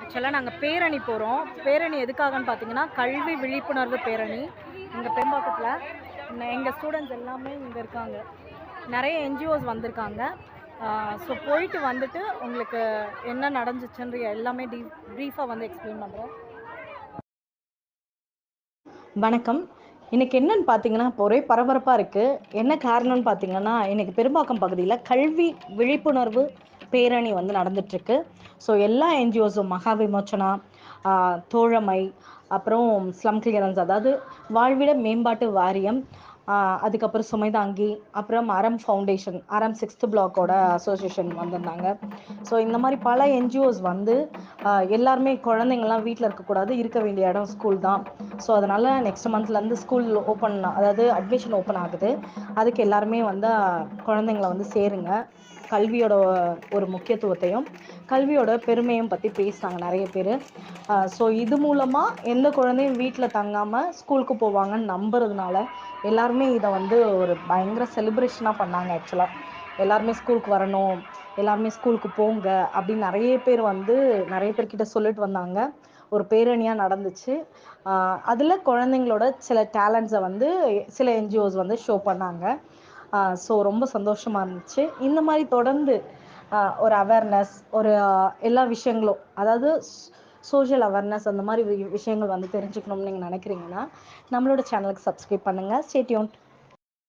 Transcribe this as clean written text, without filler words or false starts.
ஆக்சுவலாக நாங்கள் பேரணி போகிறோம். பேரணி எதுக்காகன்னு பார்த்தீங்கன்னா, கல்வி விழிப்புணர்வு பேரணி. எங்கள் பெரும்பாக்கத்தில் எங்கள் ஸ்டூடெண்ட்ஸ் எல்லாமே இங்கே இருக்காங்க. நிறைய என்ஜிஓஸ் வந்திருக்காங்க. ஸோ போயிட்டு வந்துட்டு உங்களுக்கு என்ன நடந்துச்சுன்ற எல்லாமே ப்ரீஃபாக வந்து எக்ஸ்பிளைன் பண்ணுறோம். வணக்கம். இன்னைக்கு என்னன்னு பார்த்தீங்கன்னா, இப்போ ஒரே பரபரப்பாக இருக்குது. என்ன காரணம்னு பார்த்தீங்கன்னா, இன்னைக்கு பெரும்பாக்கம் பகுதியில் கல்வி விழிப்புணர்வு பேரணி வந்து நடந்துட்டுருக்கு. ஸோ எல்லா என்ஜிஓஸும் மகா விமோச்சனா, தோழமை, அப்புறம் ஸ்லம் கிளியரன்ஸ், அதாவது வாழ்விட மேம்பாட்டு வாரியம், அதுக்கப்புறம் சுமைதாங்கி, அப்புறம் அறம் ஃபவுண்டேஷன், அறம் 6th பிளாக்கோட அசோசியேஷன் வந்திருந்தாங்க. ஸோ இந்த மாதிரி பல என்ஜிஓஸ் வந்து எல்லாருமே குழந்தைங்கள்லாம் வீட்டில் இருக்கக்கூடாது, இருக்க வேண்டிய இடம் ஸ்கூல் தான். ஸோ அதனால் நெக்ஸ்ட் மந்த்லேருந்து ஸ்கூல் ஓப்பன், அதாவது அட்மிஷன் ஓப்பன் ஆகுது. அதுக்கு எல்லாருமே வந்து குழந்தைங்கள வந்து சேருங்க. கல்வியோட ஒரு முக்கியத்துவத்தையும் கல்வியோட பெருமையும் பற்றி பேசினாங்க நிறைய பேர். ஸோ இது மூலமாக எந்த குழந்தையும் வீட்டில் தங்காமல் ஸ்கூலுக்கு போவாங்கன்னு நம்புறதுனால எல்லாருமே இதை வந்து ஒரு பயங்கர செலிப்ரேஷனாக பண்ணாங்க. ஆக்சுவலாக எல்லாருமே ஸ்கூலுக்கு வரணும், எல்லாருமே ஸ்கூலுக்கு போங்க அப்படின்னு நிறைய பேர்கிட்ட சொல்லிட்டு வந்தாங்க. ஒரு பேரணியாக நடந்துச்சு. அதில் குழந்தைங்களோட சில டேலண்ட்ஸை வந்து சில என்ஜிஓஸ் வந்து ஷோ பண்ணாங்க. ஸோ ரொம்ப சந்தோஷமாக இருந்துச்சு. இந்த மாதிரி தொடர்ந்து ஒரு அவேர்னஸ், ஒரு எல்லா விஷயங்களும், அதாவது சோஷியல் அவேர்னஸ், அந்த மாதிரி விஷயங்கள் வந்து தெரிஞ்சுக்கணும்னு நீங்கள் நினைக்கிறீங்கன்னா நம்மளோட சேனலுக்கு சப்ஸ்கிரைப் பண்ணுங்கள். Stay tuned.